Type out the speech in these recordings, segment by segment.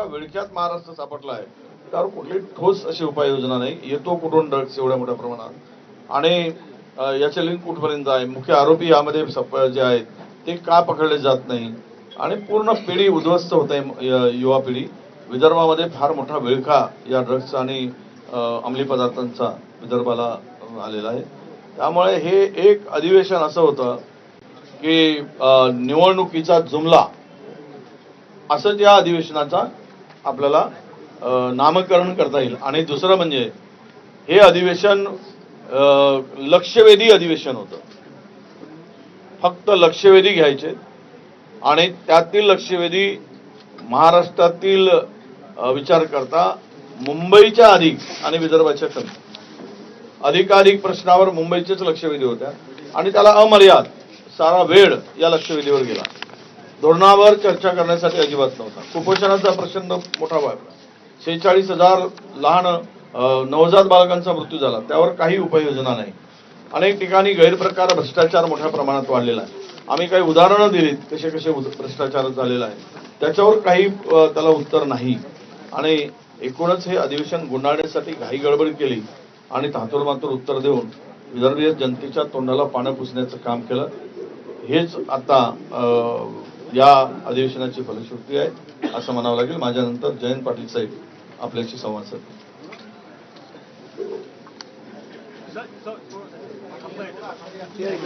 ड्रग्सच्या विळख्यात महाराष्ट्र सापडला आहे, त्यावर कुठली ठोस अशी उपाययोजना नाही. येतो कुठून ड्रग्स एवढ्या मोठ्या प्रमाणात आणि याचे लिंक कुठपर्यंत आहे, मुख्य आरोपी यामध्ये जे आहेत ते का पकडले जात नाही आणि पूर्ण पिढी उद्ध्वस्त होत आहे. युवा पिढी विदर्भामध्ये फार मोठा विळखा या ड्रग्स आणि अंमली पदार्थांचा विदर्भाला आलेला आहे. त्यामुळे हे एक अधिवेशन असं होतं की निवडणुकीचा जुमला असं या अधिवेशनाचा आपल्याला नामकरण करता येईल. आणि दुसरं म्हणजे हे अधिवेशन लक्षवेधी अधिवेशन होतं. फक्त लक्षवेधी घ्यायचे आणि त्यातील लक्षवेधी महाराष्ट्रातील विचार करता मुंबईच्या अधिक आणि विदर्भाच्या कमी. अधिकाधिक प्रश्नावर मुंबईचेच लक्षवेधी होत्या आणि त्याला अमर्याद सारा वेळ या लक्षवेधीवर गेला. धोरणावर चर्चा करण्यासाठी अजिबात नव्हता. कुपोषणाचा प्रचंड मोठा वाढला. 46,000 लहान नवजात बालकांचा मृत्यू झाला, त्यावर काही उपाययोजना नाही. अनेक ठिकाणी गैरप्रकार भ्रष्टाचार मोठ्या प्रमाणात वाढलेला आहे. आम्ही काही उदाहरणं दिलीत कसे कसे भ्रष्टाचार झालेला आहे, त्याच्यावर काही त्याला उत्तर नाही. आणि एकूणच हे अधिवेशन गुंडाळण्यासाठी घाई गडबड केली आणि तातोरमातोर उत्तर देऊन विदर्भीय जनतेच्या तोंडाला पानं पुसण्याचं काम केलं. हेच आता या अधिवेशनाची फलश्रुती आहे असं म्हणावं लागेल. माझ्यानंतर जयंत पाटील साहेब आपल्याशी संवाद साधतील.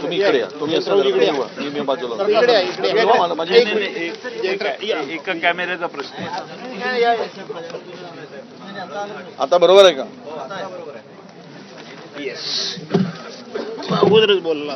तुम्ही इकडे या, तुम्ही मी बाजूला एका कॅमेऱ्याचा प्रश्न. आता बरोबर आहे का? अगोदरच बोलला.